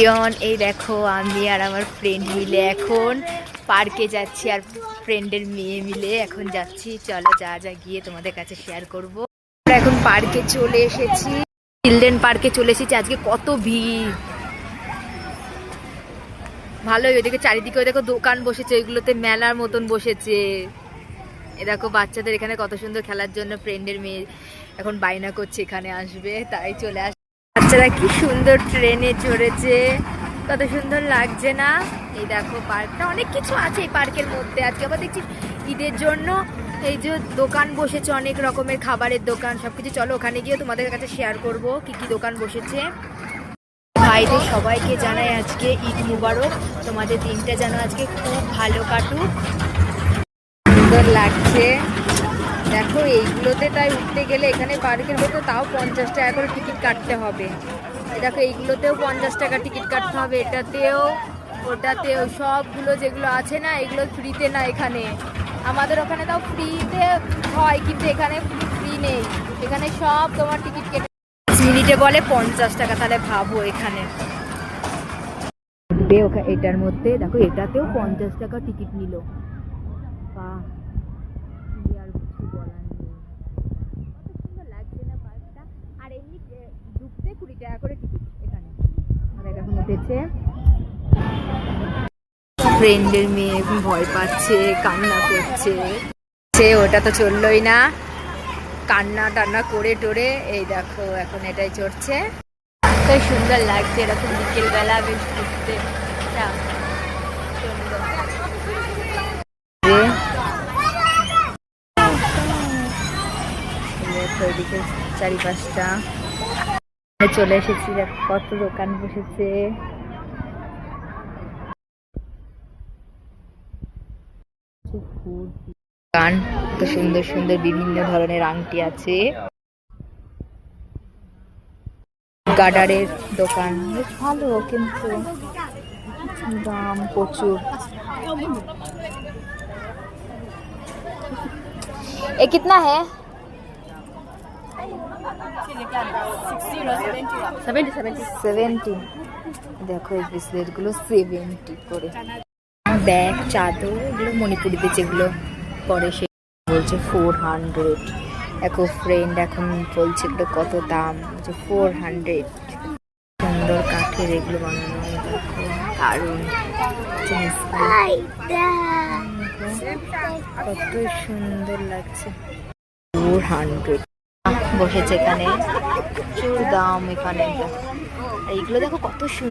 এই দেখো আমি আর আমার ফ্রেন্ড মিলে এখন পার্কে যাচ্ছি, আর ফ্রেন্ডের মেয়ে মিলে এখন যাচ্ছি। চলো যা যা গিয়ে তোমাদের কাছে শেয়ার করব। আমরা এখন পার্কে চলে এসেছি, চিলড্রেন পার্কে চলে এসেছি। আজকে কত ভিড়, ভালোই। ওইদিকে চারিদিকে ওই দেখো দোকান বসেছে, ওইগুলোতে মেলার মতন বসেছে। এ দেখো বাচ্চাদের এখানে কত সুন্দর খেলার জন্য। ফ্রেন্ডের মেয়ে এখন বায়না করছে এখানে আসবে, তাই চলে আস। বাচ্চারা কি সুন্দর ট্রেনে চড়েছে, কত সুন্দর লাগছে না? এই দেখো পার্কটা, অনেক কিছু আছে এই পার্কের মধ্যে। আজকে আবার দেখছি ঈদের জন্য এই যে দোকান বসেছে, অনেক রকমের খাবারের দোকান, সবকিছু। চলো ওখানে গিয়ে তোমাদের কাছে শেয়ার করব কি কি দোকান বসেছে। ভাইদের সবাইকে জানাই আজকে ঈদ মুবারক। তোমাদের দিনটা যেন আজকে খুব ভালো কাটুক। সুন্দর লাগছে দেখো এইগুলোতে। তাই উঠতে গেলে এখানে পার্কের ভেতর তাও 50 টাকা করে টিকিট কাটতে হবে। দেখো এইগুলোতেও 50 টাকা টিকিট কাটতে হবে, এটাতেও ওটাতেও। সবগুলো যেগুলো আছে না, এগুলো ফ্রিতে না এখানে। আমাদের ওখানে তাও ফ্রিতে হয়, কিন্তু এখানে ফ্রি নেই। এখানে সব তোমার টিকিট কেটে 5 মিনিটে বলে 50 টাকা। তাহলে ভাবো এখানে এটার মধ্যে দেখো, এটাতেও 50 টাকা টিকিট নিল। বাহ, আর কিছু বলার নেই। কত সুন্দর লাগছে না পার্কটা। আর এমনি ঢুকতে 20 টাকা করে টিকিট এখানে। আর এখন উঠেছে ফ্রেন্ডের মেয়ে, ভয় পাচ্ছে, কান্না করছে। ওটা তো চললোই না, কান্না টান্না করে টোরে। এই দেখো এখন এটাই চড়ছে। তো সুন্দর লাগছে এরকম বিকেলবেলা বেশ ঘুরতে। ওইদিকে চারিপাশটা চলে এসেছি, কত দোকান বসেছে। দোকান কত সুন্দর সুন্দর বিভিন্ন ধরনের আংটি আছে। গার্ডারের দোকান বেশ ভালো, কিন্তু দাম প্রচুর। এ কিতনা হ্যাঁ? 70। দেখো এই ব্রেসলেট গুলো 70 করে। ব্যাগ, চাদর, এগুলো মণিপুরিতে যেগুলো পরে সে বলছে 400। দেখো ফ্রেন্ড এখন বলছে এগুলো কত দাম, 400। সুন্দর কাঠের এগুলো বানানো, দেখো দারুণ জিনিস, কত সুন্দর লাগছে। 400 বসেছে এখানে, প্রচুর দাম এখানে। এইগুলো দেখো কত সুন্দর।